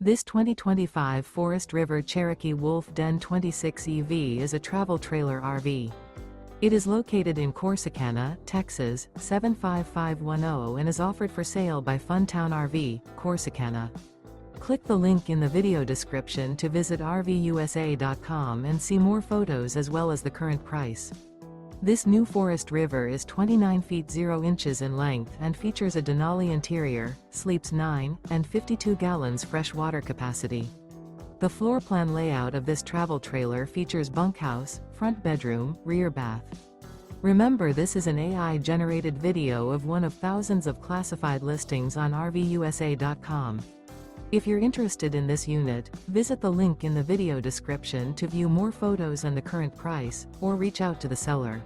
This 2025 Forest River Cherokee Wolf Den 26 EV is a travel trailer RV. It is located in Corsicana, Texas, 75510 and is offered for sale by Funtown RV, Corsicana. Click the link in the video description to visit RVUSA.com and see more photos as well as the current price. This new Forest River is 29 feet 0 inches in length and features a DENALI interior, sleeps 9, and 52 gallons fresh water capacity. The floor plan layout of this travel trailer features bunkhouse, front bedroom, rear bath. Remember, this is an AI-generated video of one of thousands of classified listings on RVUSA.com. If you're interested in this unit, visit the link in the video description to view more photos and the current price, or reach out to the seller.